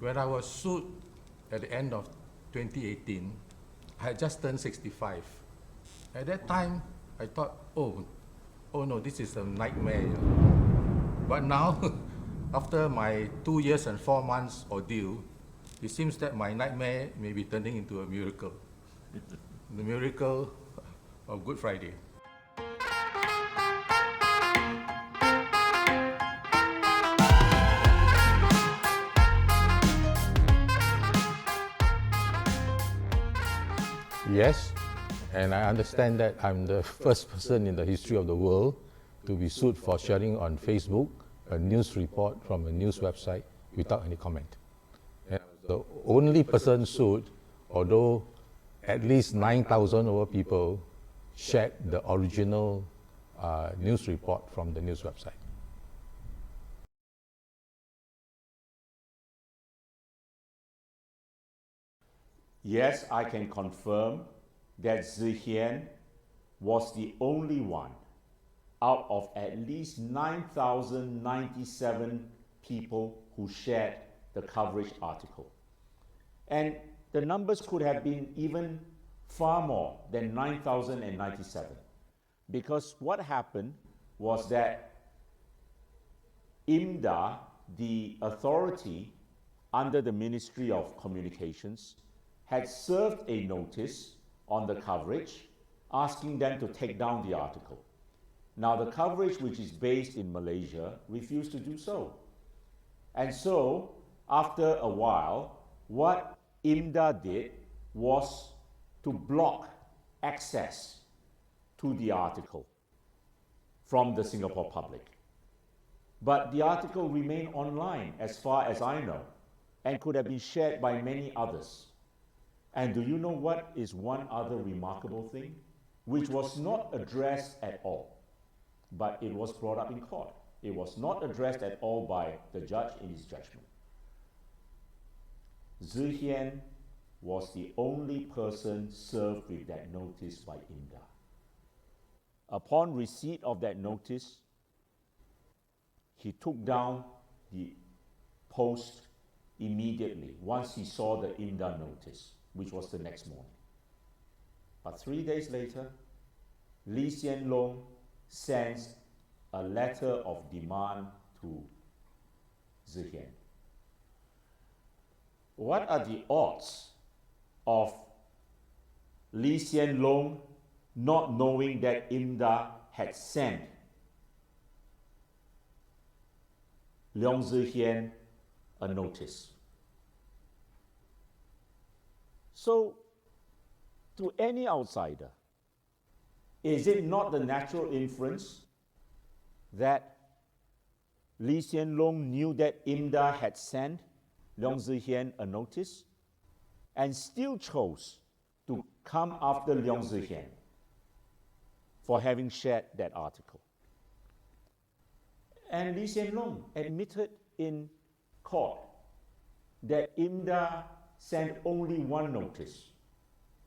When I was sued at the end of 2018, I had just turned 65. At that time, I thought, oh no, this is a nightmare. But now, after my 2 years and 4 months ordeal, it seems that my nightmare may be turning into a miracle. The miracle of Good Friday. Yes, and I understand that I'm the first person in the history of the world to be sued for sharing on Facebook a news report from a news website without any comment. And I was the only person sued, although at least 9,000 over people shared the original news report from the news website. Yes, I can confirm that Sze Hian was the only one out of at least 9,097 people who shared the coverage article. And the numbers could have been even far more than 9,097, because what happened was that IMDA, the authority under the Ministry of Communications, had served a notice on the coverage asking them to take down the article. Now, the coverage, which is based in Malaysia, refused to do so. And so, after a while, what IMDA did was to block access to the article from the Singapore public. But the article remained online, as far as I know, and could have been shared by many others. And do you know what is one other remarkable thing? Which was not addressed at all, but it was brought up in court. It was not addressed at all by the judge in his judgment. Sze Hian was the only person served with that notice by IMDA. Upon receipt of that notice, he took down the post immediately once he saw the IMDA notice, which was the next morning. But 3 days later, Hsien Loong sends a letter of demand to Sze Hian. What are the odds of Hsien Loong not knowing that IMDA had sent Leong Sze Hian a notice? So, to any outsider, is it not the natural inference that Hsien Loong knew that IMDA had sent Leong Sze Hian a notice and still chose to come after Leong Sze Hian for having shared that article? And Hsien Loong admitted in court that IMDA sent only one notice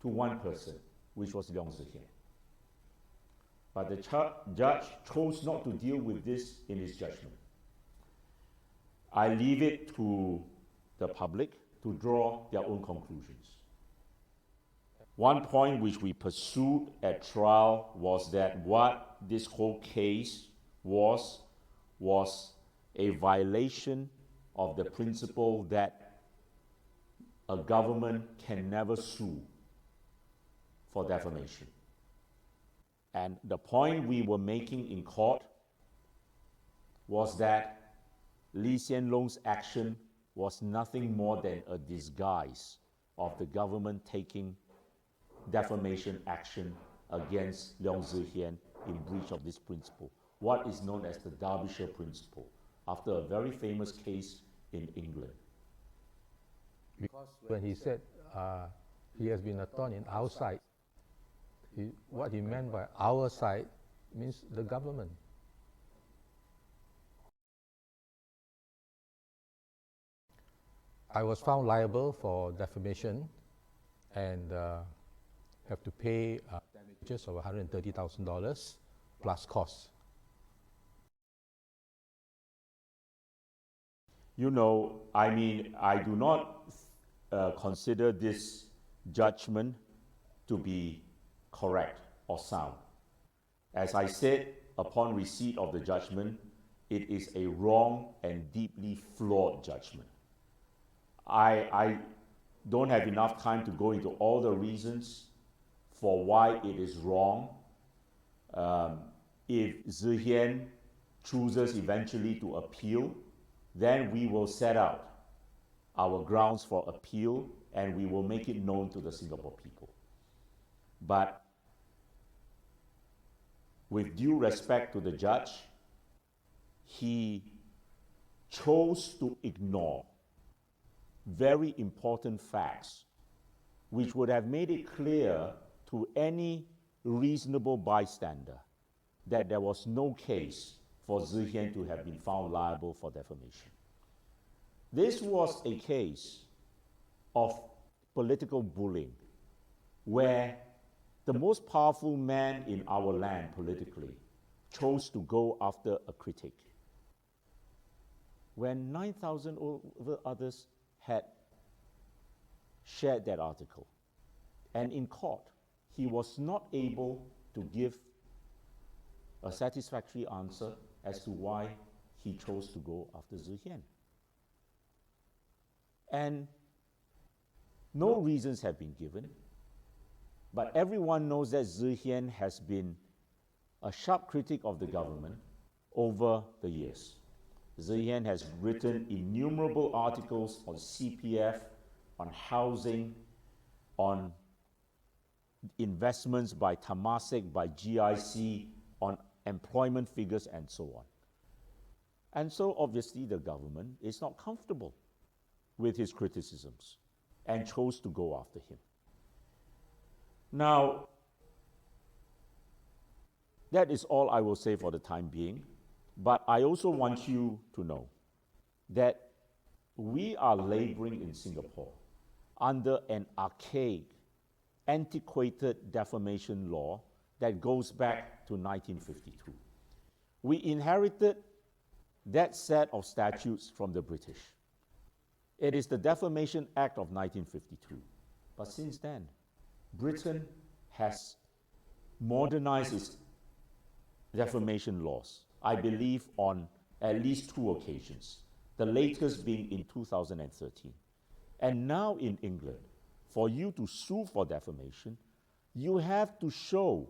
to one person, which was Leong Sze Hian. But the judge chose not to deal with this in his judgment. I leave it to the public to draw their own conclusions. One point which we pursued at trial was that what this whole case was a violation of the principle that a government can never sue for defamation. And the point we were making in court was that Hsien Loong's action was nothing more than a disguise of the government taking defamation action against Leong Sze Hian in breach of this principle, what is known as the Derbyshire Principle, after a very famous case in England. Because when he said he has been a thorn in our side, what he meant by our side means the government. I was found liable for defamation and have to pay damages of $130,000 plus costs. You know, I mean, I do not consider this judgment to be correct or sound. As I said, upon receipt of the judgment, it is a wrong and deeply flawed judgment. I don't have enough time to go into all the reasons for why it is wrong. If Sze Hian chooses eventually to appeal, then we will set out our grounds for appeal and we will make it known to the Singapore people. But with due respect to the judge, he chose to ignore very important facts which would have made it clear to any reasonable bystander that there was no case for Sze Hian to have been found liable for defamation. This was a case of political bullying where the most powerful man in our land politically chose to go after a critic when 9,000 others had shared that article. And in court, he was not able to give a satisfactory answer as to why he chose to go after Sze Hian. And no reasons have been given, but everyone knows that Sze Hian has been a sharp critic of the government over the years. Sze Hian has written innumerable articles on CPF, on housing, on investments by Temasek, by GIC, on employment figures, and so on. And so obviously the government is not comfortable with his criticisms and chose to go after him. Now, that is all I will say for the time being, but I also want you to know that we are laboring in Singapore under an archaic, antiquated defamation law that goes back to 1952. We inherited that set of statutes from the British. It is the Defamation Act of 1952. But since then, Britain has modernized its defamation laws, I believe on at least 2 occasions, the latest being in 2013. And now in England, for you to sue for defamation, you have to show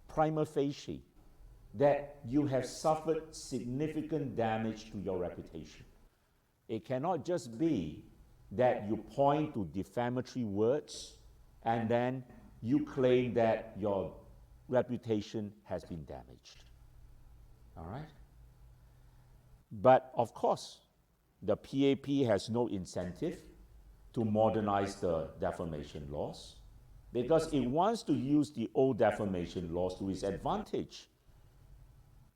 prima facie that you have suffered significant damage to your reputation. It cannot just be that you point to defamatory words and then you claim that your reputation has been damaged. All right? But of course, the PAP has no incentive to modernize the defamation laws because it wants to use the old defamation laws to its advantage,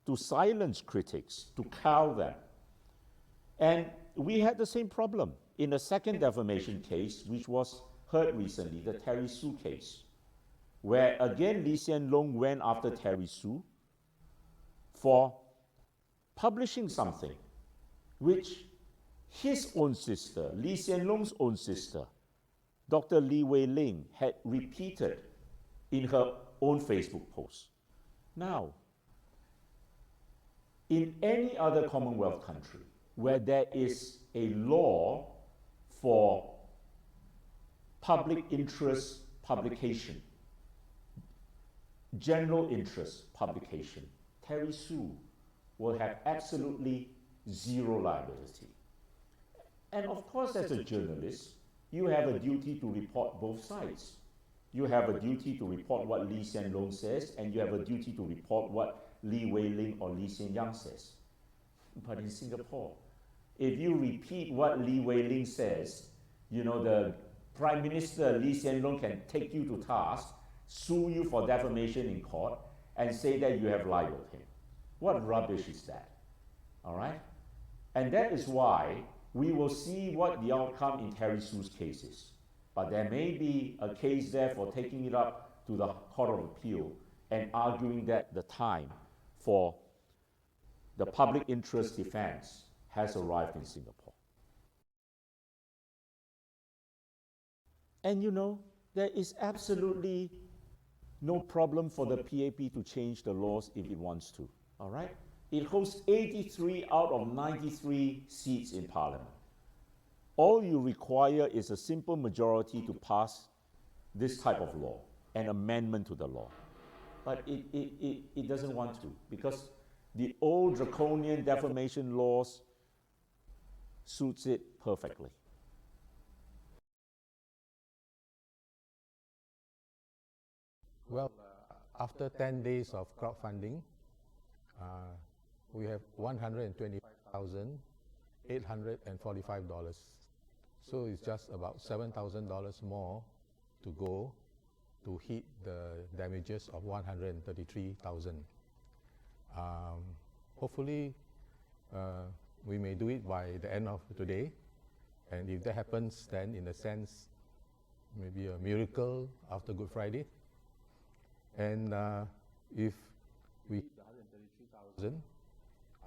to silence critics, to cow them. And we had the same problem in the second defamation case, which was heard recently, the Terry Sue case, where again Hsien Loong went after Terry Sue for publishing something which his own sister, Hsien Loong's own sister, Dr. Li Wei Ling, had repeated in her own Facebook post. Now, in any other Commonwealth country where there is a law for public interest publication, general interest publication, Terry Sue will have absolutely zero liability. And of course, as a journalist, you have a duty to report both sides. You have a duty to report what Hsien Loong says, and you have a duty to report what Li Wei Ling or Hsien Yang says. But in Singapore, if you repeat what Li Wei Ling says, you know, the Prime Minister Hsien Loong can take you to task, sue you for defamation in court, and say that you have libeled him. What rubbish is that? All right? And that is why we will see what the outcome in Terry Sue's case is. But there may be a case there for taking it up to the Court of Appeal and arguing that the time for the public interest defense has arrived in Singapore. And you know, there is absolutely no problem for the PAP to change the laws if it wants to, all right? It holds 83 out of 93 seats in Parliament. All you require is a simple majority to pass this type of law, an amendment to the law. But it doesn't want to, because the old draconian defamation laws suits it perfectly. Well, after 10 days of crowdfunding, we have $125,845. So it's just about $7,000 more to go to hit the damages of $133,000. Hopefully, we may do it by the end of today. And if that happens, then in a sense, maybe a miracle after Good Friday. And if we hit the 133,000,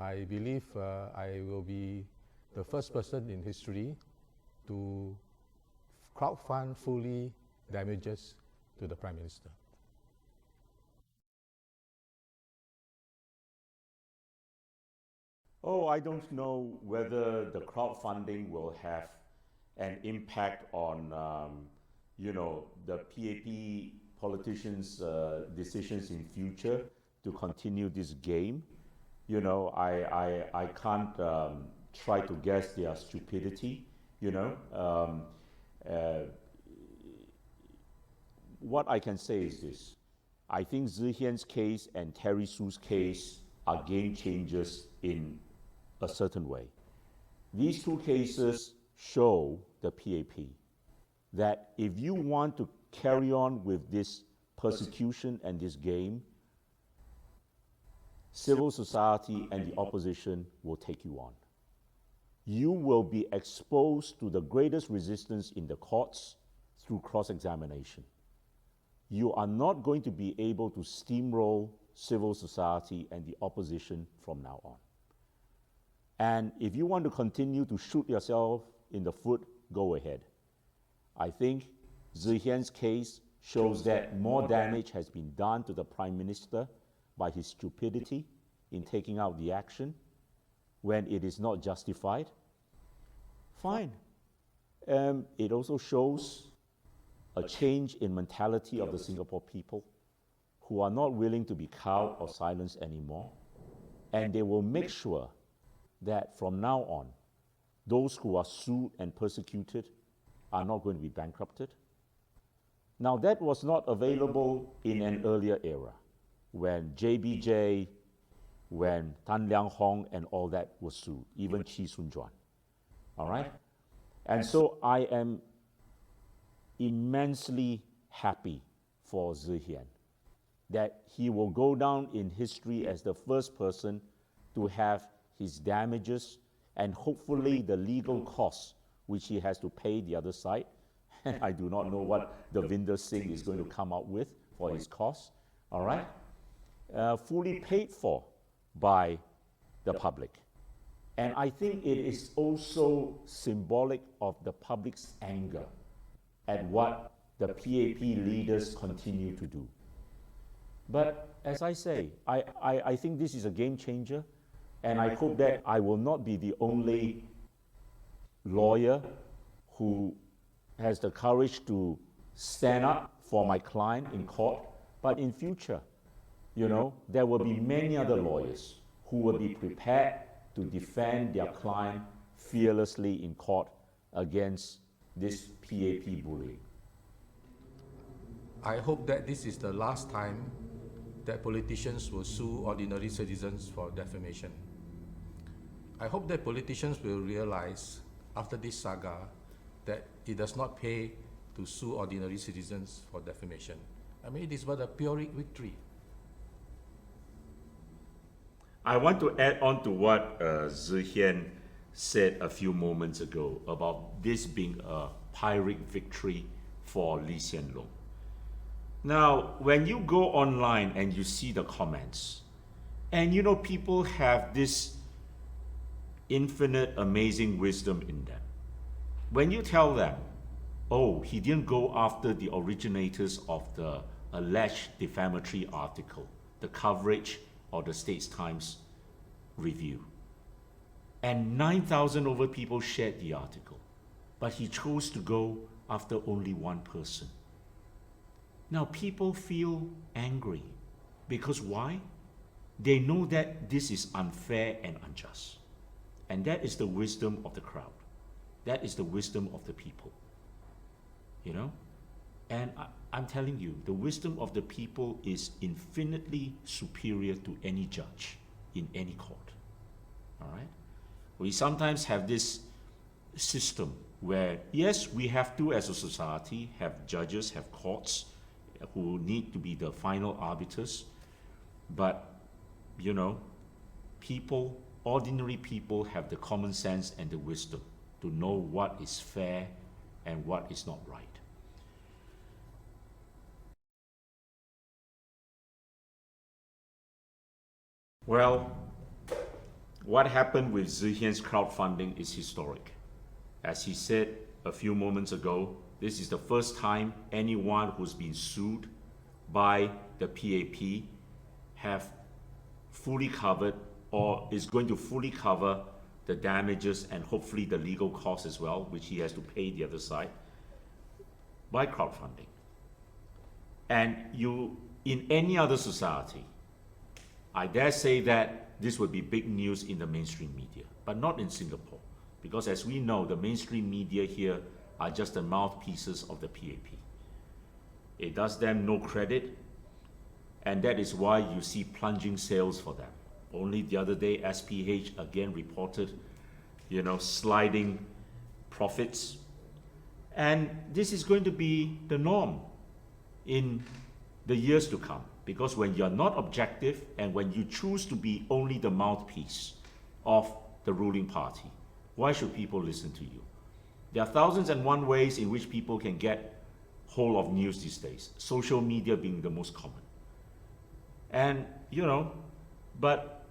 I believe I will be the first person in history to crowdfund fully damages to the Prime Minister. Oh, I don't know whether the crowdfunding will have an impact on, the PAP politicians' decisions in future to continue this game. You know, I can't try to guess their stupidity, What I can say is this. I think Sze Hian's case and Terry Su's case are game changers in a certain way. These two cases show the PAP that if you want to carry on with this persecution and this game, civil society and the opposition will take you on. You will be exposed to the greatest resistance in the courts through cross-examination. You are not going to be able to steamroll civil society and the opposition from now on. And if you want to continue to shoot yourself in the foot, go ahead. I think Sze Hian's case shows that more damage has been done to the Prime Minister by his stupidity in taking out the action when it is not justified. Fine. It also shows a change in mentality of the Singapore people who are not willing to be cowed or silenced anymore. And they will make sure that from now on, those who are sued and persecuted are not going to be bankrupted. Now, that was not available in an earlier era, when JBJ, when Tan Liang Hong and all that was sued, even Chee Soon Juan. All right? And so I am immensely happy for Sze Hian that he will go down in history as the first person to have his damages and hopefully the legal costs which he has to pay the other side. And I do not know what Davinder Singh is going to come up with for his costs, all right? Fully paid for by the public. And I think it is also symbolic of the public's anger at what the PAP leaders continue to do. But as I say, I think this is a game changer, and I hope that I will not be the only lawyer who has the courage to stand up for my client in court, but in future, there will be many other lawyers who will be prepared to defend their client fearlessly in court against this PAP bullying. I hope that this is the last time that politicians will sue ordinary citizens for defamation. I hope that politicians will realize after this saga that it does not pay to sue ordinary citizens for defamation. I mean, it is but a Pyrrhic victory. I want to add on to what Sze Hian said a few moments ago about this being a Pyrrhic victory for Hsien Loong. Now, when you go online and you see the comments, and people have this infinite, amazing wisdom in them. When you tell them oh, he didn't go after the originators of the alleged defamatory article, the coverage or the Straits Times review. And 9,000 over people shared the article, but he chose to go after only one person. Now people feel angry because why? They know that this is unfair and unjust. And that is the wisdom of the crowd. That is the wisdom of the people. You know? And I'm telling you, the wisdom of the people is infinitely superior to any judge in any court. All right? We sometimes have this system where, yes, we have to, as a society, have judges, have courts who need to be the final arbiters. But, you know, people, ordinary people have the common sense and the wisdom to know what is fair and what is not right. Well, what happened with Sze Hian's crowdfunding is historic. As he said a few moments ago, this is the first time anyone who's been sued by the PAP have fully covered or is going to fully cover the damages and hopefully the legal costs as well, which he has to pay the other side, by crowdfunding. And you, in any other society, I dare say that this would be big news in the mainstream media, but not in Singapore, because as we know, the mainstream media here are just the mouthpieces of the PAP. It does them no credit, and that is why you see plunging sales for them. Only the other day, SPH again reported, you know, sliding profits. And this is going to be the norm in the years to come, because when you're not objective and when you choose to be only the mouthpiece of the ruling party, why should people listen to you? There are thousands and one ways in which people can get hold of news these days, social media being the most common. And, you know, but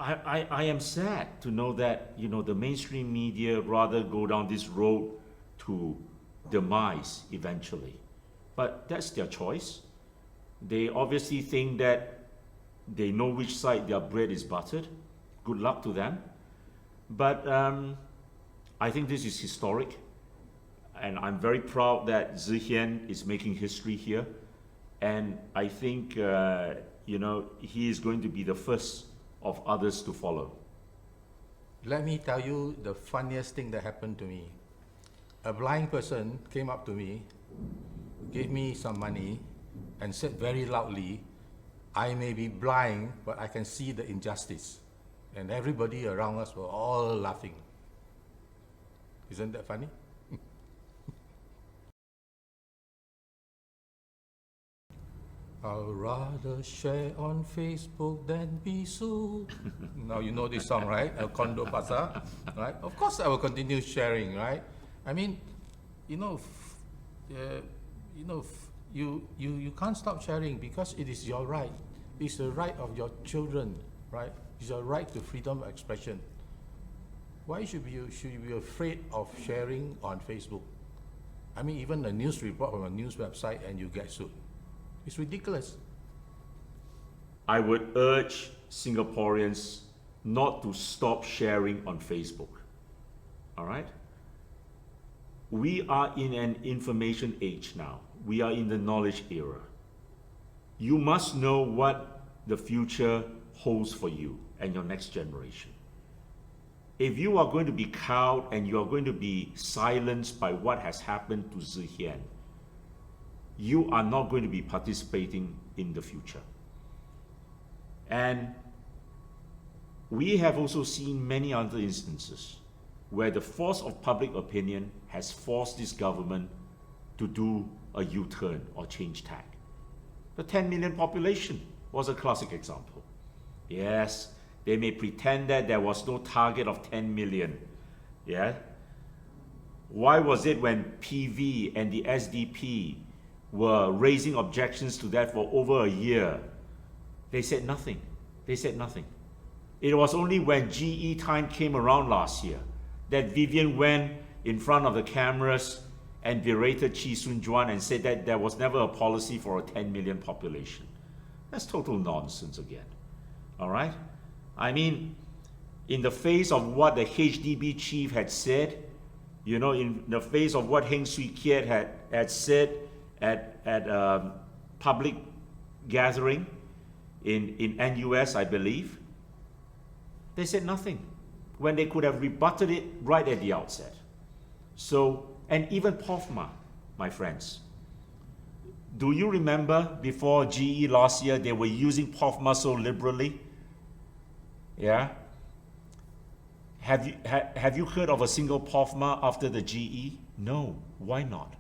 I am sad to know that, you know, the mainstream media rather go down this road to demise eventually. But that's their choice. They obviously think that they know which side their bread is buttered. Good luck to them. But I think this is historic. And I'm very proud that Sze Hian is making history here. And I think, you know, he is going to be the first of others to follow. Let me tell you the funniest thing that happened to me. A blind person came up to me, gave me some money, and said very loudly, I may be blind, but I can see the injustice. And everybody around us were all laughing. Isn't that funny? I'll rather share on Facebook than be sued. Now you know this song, right? El Condo Pasa, right? Of course I will continue sharing, right? I mean, you can't stop sharing because it is your right. It's the right of your children, right? It's your right to freedom of expression. Why should you be afraid of sharing on Facebook? I mean, even a news report from a news website and you get sued. It's ridiculous. I would urge Singaporeans not to stop sharing on Facebook. All right? We are in an information age now. We are in the knowledge era. You must know what the future holds for you and your next generation. If you are going to be cowed and you are going to be silenced by what has happened to Sze Hian, you are not going to be participating in the future. And we have also seen many other instances where the force of public opinion has forced this government to do a U-turn or change tack. The 10 million population was a classic example. Yes, they may pretend that there was no target of 10 million. Yeah? Why was it when PV and the SDP were raising objections to that for over a year, they said nothing. They said nothing. It was only when GE time came around last year that Vivian went in front of the cameras and berated Chee Soon-juan and said that there was never a policy for a 10 million population. That's total nonsense again. All right? I mean, in the face of what the HDB chief had said, you know, in the face of what Heng Swee Keat had said at a public gathering in NUS, I believe, they said nothing when they could have rebutted it right at the outset. So, and even POFMA, my friends, do you remember before GE last year, they were using POFMA so liberally? Yeah? Have you heard of a single POFMA after the GE? No. Why not?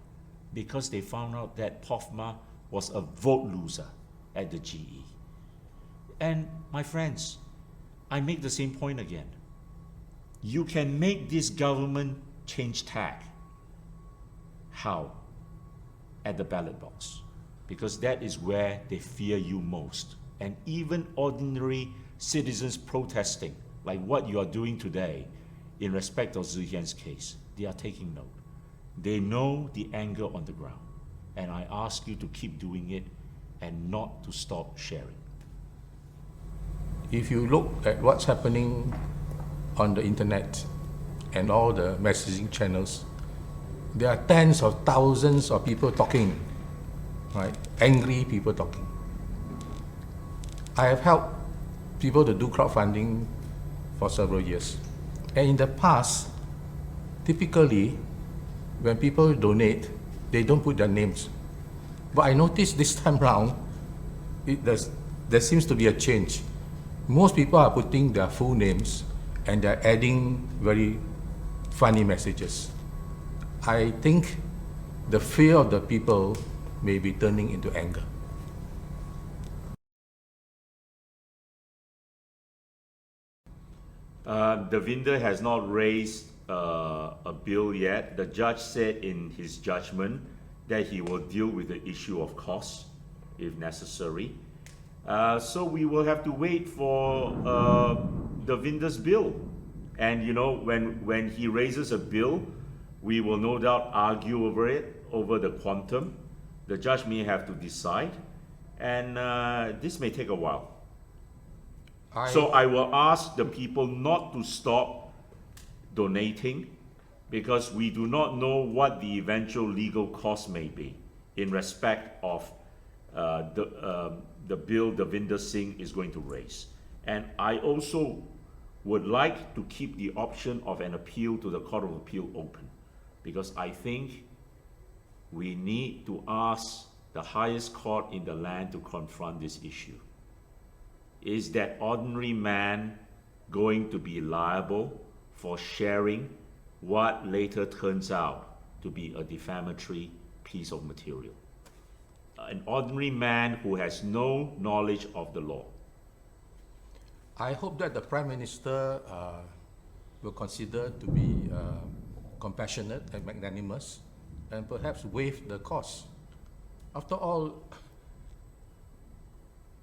Because they found out that POFMA was a vote loser at the GE. And my friends, I make the same point again. You can make this government change tack. How? At the ballot box. Because that is where they fear you most. And even ordinary citizens protesting, like what you are doing today, in respect of Sze Hian's case, they are taking note. They know the anger on the ground. And I ask you to keep doing it and not to stop sharing. If you look at what's happening on the internet and all the messaging channels, there are tens of thousands of people talking, right? Angry people talking. I have helped people to do crowdfunding for several years. And in the past, typically, when people donate, they don't put their names. But I noticed this time round, there seems to be a change. Most people are putting their full names and they're adding very funny messages. I think the fear of the people may be turning into anger. Devinder has not raised a bill yet. The judge said in his judgment that he will deal with the issue of costs if necessary. So we will have to wait for Devinder's bill. And you know, when he raises a bill, we will no doubt argue over it, over the quantum. The judge may have to decide, and this may take a while. So I will ask the people not to stop donating, because we do not know what the eventual legal cost may be in respect of the bill Devinder Singh is going to raise. And I also would like to keep the option of an appeal to the Court of Appeal open, because I think we need to ask the highest court in the land to confront this issue. Is that ordinary man going to be liable for sharing what later turns out to be a defamatory piece of material? An ordinary man who has no knowledge of the law. I hope that the Prime Minister will consider to be compassionate and magnanimous and perhaps waive the cost. After all,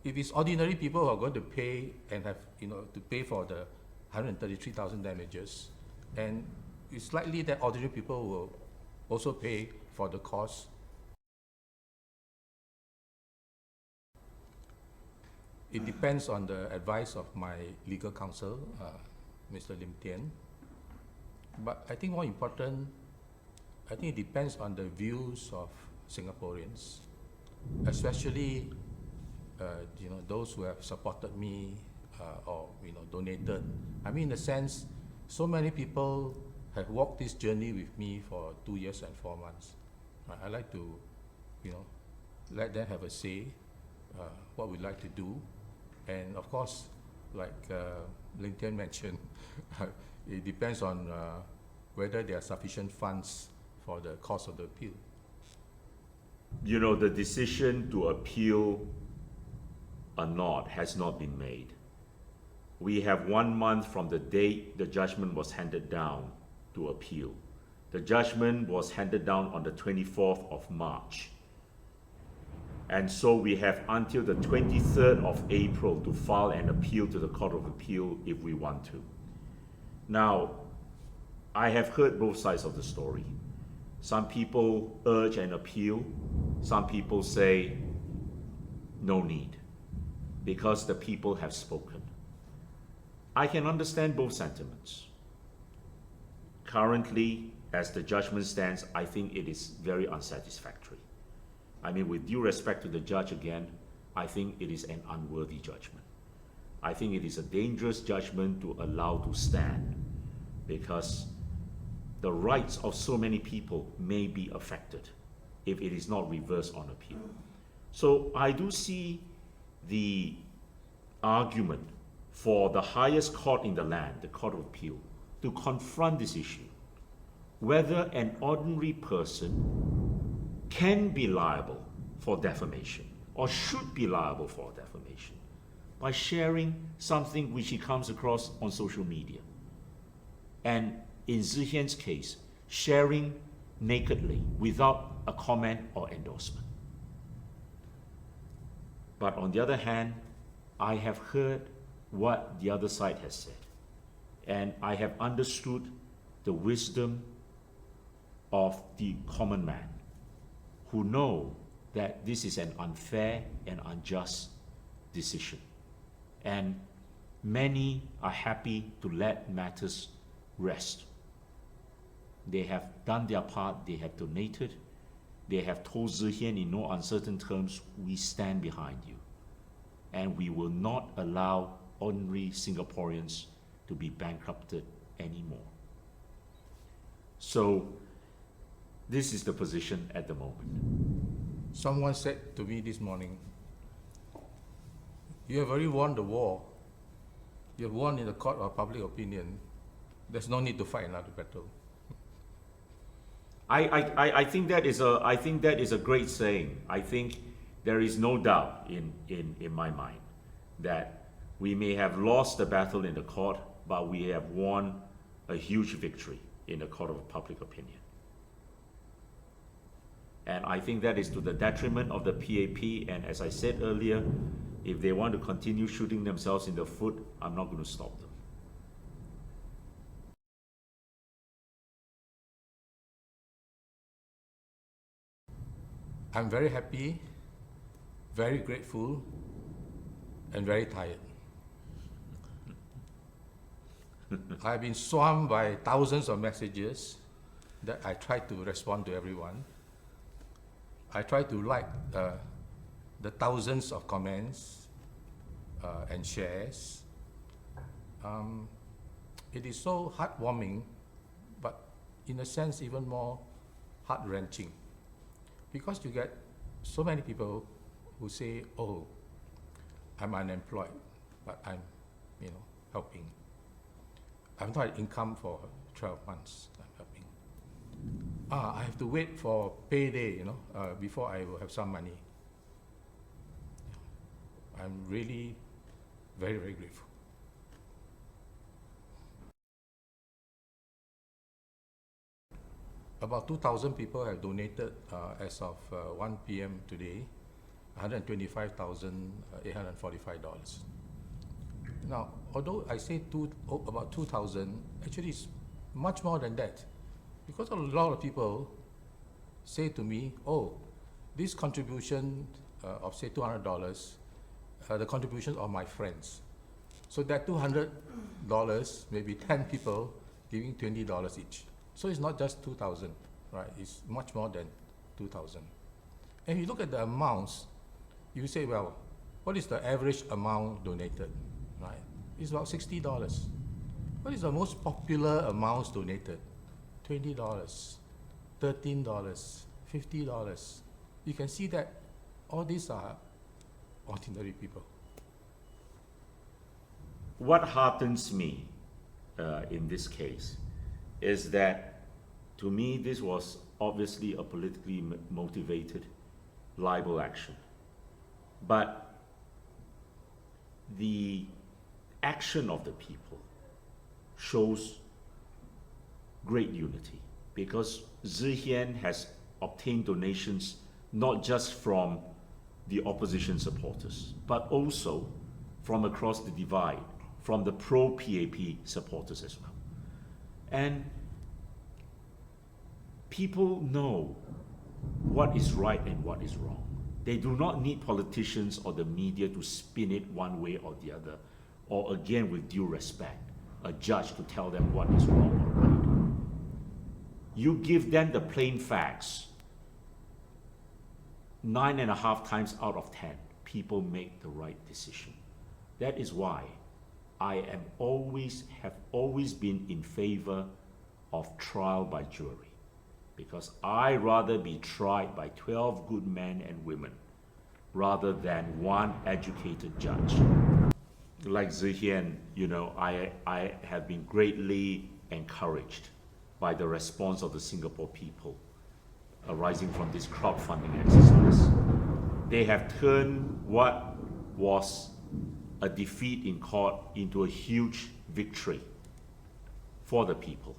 if it's ordinary people who are going to pay and have, to pay for the 133,000 damages, and it's likely that ordinary people will also pay for the cost. It depends on the advice of my legal counsel, Mr. Lim Tean. But I think more important, I think it depends on the views of Singaporeans, especially those who have supported me or donated. I mean, in a sense, so many people have walked this journey with me for 2 years and 4 months. I like to, let them have a say, what we'd like to do. And of course, like Lim Tean mentioned, it depends on whether there are sufficient funds for the cost of the appeal. The decision to appeal or not has not been made. We have 1 month from the date the judgment was handed down to appeal. The judgment was handed down on the 24th of March. And so we have until the 23rd of April to file an appeal to the Court of Appeal if we want to. Now, I have heard both sides of the story. Some people urge an appeal. Some people say no need, because the people have spoken. I can understand both sentiments. Currently, as the judgment stands, I think it is very unsatisfactory. I mean, with due respect to the judge again, I think it is an unworthy judgment. I think it is a dangerous judgment to allow to stand, because the rights of so many people may be affected if it is not reversed on appeal. So I do see the argument for the highest court in the land, the Court of Appeal, to confront this issue, whether an ordinary person can be liable for defamation or should be liable for defamation by sharing something which he comes across on social media. And in Sze Hian's case, sharing nakedly without a comment or endorsement. But on the other hand, I have heard what the other side has said, and I have understood the wisdom of the common man who know that this is an unfair and unjust decision. And many are happy to let matters rest. They have done their part, they have donated, they have told Sze Hian in no uncertain terms, we stand behind you. And we will not allow ordinary Singaporeans to be bankrupted anymore. So this is the position at the moment. Someone said to me this morning, you have already won the war. You have won in the court of public opinion. There's no need to fight another battle. I think that is a great saying. I think there is no doubt in my mind that we may have lost the battle in the court, but we have won a huge victory in the court of public opinion. And I think that is to the detriment of the PAP, and as I said earlier, if they want to continue shooting themselves in the foot, I'm not going to stop them. I'm very happy, very grateful, and very tired. I've been swamped by thousands of messages that I try to respond to everyone. I try to like the thousands of comments and shares. It is so heartwarming, but in a sense even more heart-wrenching, because you get so many people who say, oh, I'm unemployed, but I'm, helping. I've not had income for 12 months, I'm helping. I have to wait for payday, before I will have some money. I'm really very, very grateful. About 2,000 people have donated as of 1 p.m. today, $125,845. Now, although I say about 2,000, actually it's much more than that, because a lot of people say to me, oh, this contribution of say $200, the contributions of my friends. So that $200, maybe 10 people giving $20 each. So it's not just 2,000, right? It's much more than 2,000. And if you look at the amounts, you say, well, what is the average amount donated, right? It's about $60. What is the most popular amounts donated? $20, $13, $50. You can see that all these are ordinary people. What heartens me in this case is that, to me, this was obviously a politically motivated libel action. But the action of the people shows great unity, because Sze Hian has obtained donations not just from the opposition supporters, but also from across the divide, from the pro-PAP supporters as well. And people know what is right and what is wrong. They do not need politicians or the media to spin it one way or the other, or again, with due respect, a judge to tell them what is wrong or right. You give them the plain facts, 9.5 times out of 10, people make the right decision. That is why I have always been in favor of trial by jury, because I rather be tried by 12 good men and women rather than one educated judge. Like Sze Hian, you know, I have been greatly encouraged by the response of the Singapore people arising from this crowdfunding exercise. They have turned what was a defeat in court into a huge victory for the people.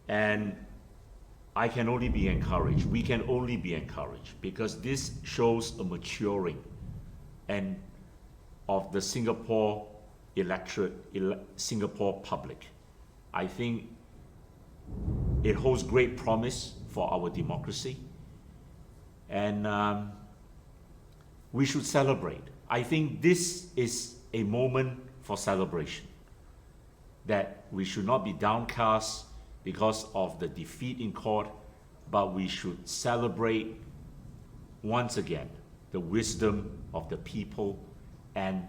And I can only be encouraged, we can only be encouraged, because this shows a maturing and of the Singapore electorate, Singapore public. I think it holds great promise for our democracy, and we should celebrate. I think this is a moment for celebration, that we should not be downcast because of the defeat in court, but we should celebrate once again the wisdom of the people and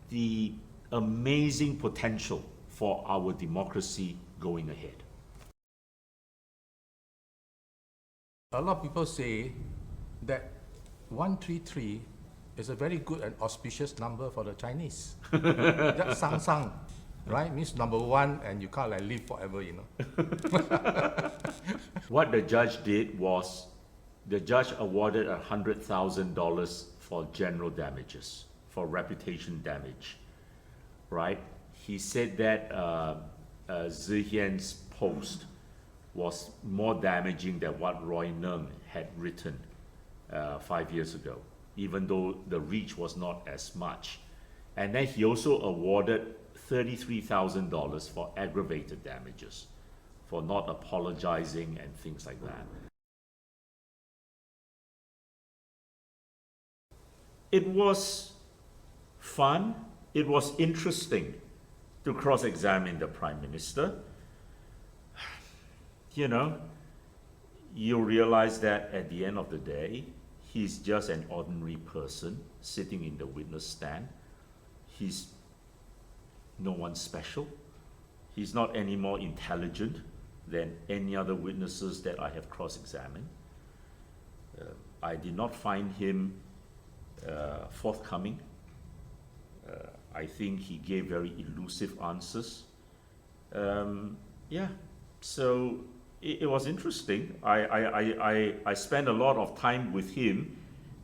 the amazing potential for our democracy going ahead. A lot of people say that 133 is a very good and auspicious number for the Chinese. That sang, right? Means number one, and you can't like live forever, you know. What the judge did was, the judge awarded $100,000 for general damages, for reputation damage, right? He said that Sze Hian's post was more damaging than what Roy Nung had written 5 years ago, even though the reach was not as much. And then he also awarded $33,000 for aggravated damages, for not apologizing and things like that. It was fun, it was interesting to cross-examine the Prime Minister. You know, you realize that at the end of the day, he's just an ordinary person sitting in the witness stand. He's no one special. He's not any more intelligent than any other witnesses that I have cross-examined. I did not find him forthcoming. I think he gave very elusive answers. Yeah, so it was interesting. I spent a lot of time with him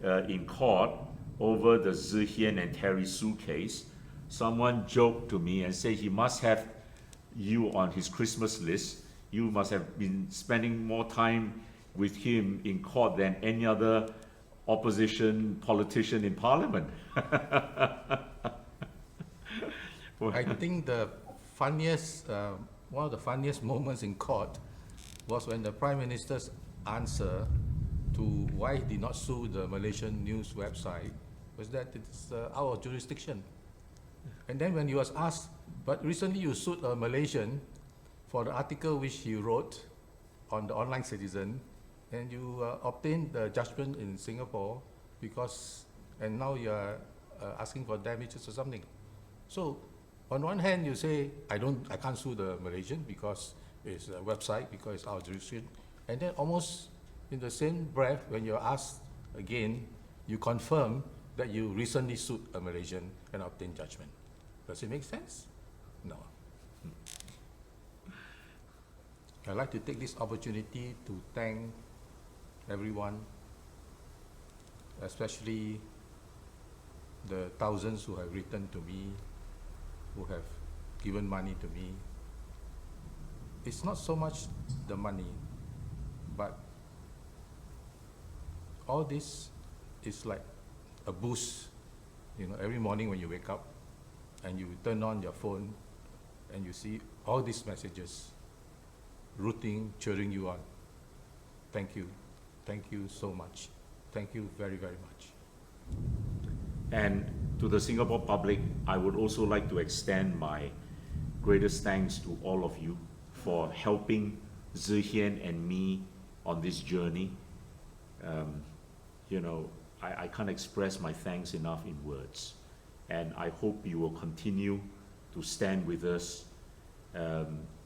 in court over the Sze Hian and Terry Sue case. Someone joked to me and said he must have you on his Christmas list. You must have been spending more time with him in court than any other opposition politician in Parliament. I think the funniest, one of the funniest moments in court was when the Prime Minister's answer to why he did not sue the Malaysian news website was that it's out of jurisdiction. And then when he was asked, but recently you sued a Malaysian for the article which he wrote on the online citizen, and you obtained the judgment in Singapore because, and now you are asking for damages or something. So on one hand you say, I can't sue the Malaysian because it's a website, because it's our jurisdiction. And then almost in the same breath, when you're asked again, you confirm that you recently sued a Malaysian and obtained judgment. Does it make sense? No. I'd like to take this opportunity to thank everyone, especially the thousands who have written to me, who have given money to me. It's not so much the money, but all this is like a boost. You know, every morning when you wake up and you turn on your phone and you see all these messages, rooting, cheering you on. Thank you. Thank you so much. Thank you very, very much. And to the Singapore public, I would also like to extend my greatest thanks to all of you for helping Sze Hian and me on this journey. You know, I can't express my thanks enough in words. And I hope you will continue to stand with us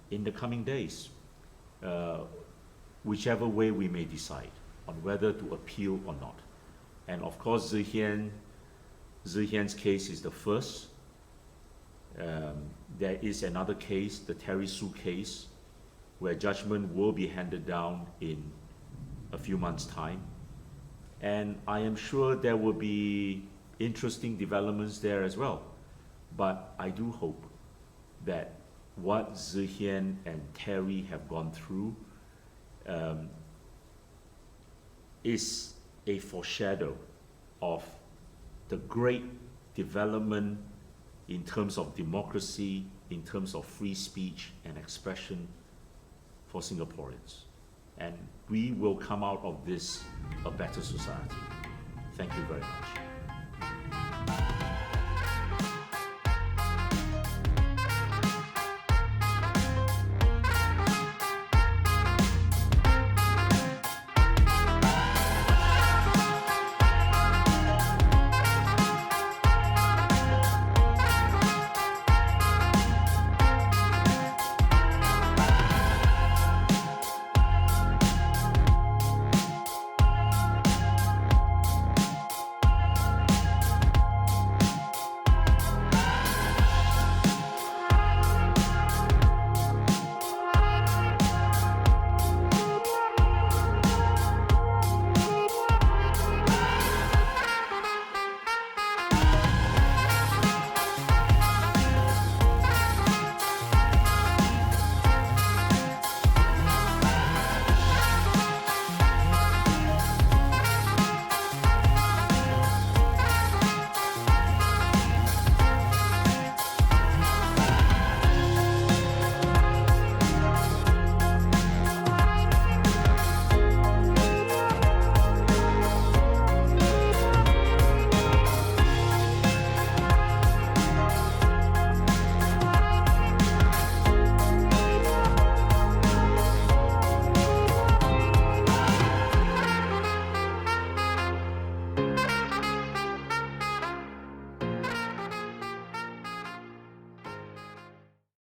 in the coming days, whichever way we may decide on whether to appeal or not. And of course, Sze Hian's case is the first. There is another case, the Terry Sue case, where judgment will be handed down in a few months' time. And I am sure there will be interesting developments there as well. But I do hope that what Sze Hian and Terry have gone through is a foreshadow of the great development in terms of democracy, in terms of free speech and expression for Singaporeans. And we will come out of this a better society. Thank you very much.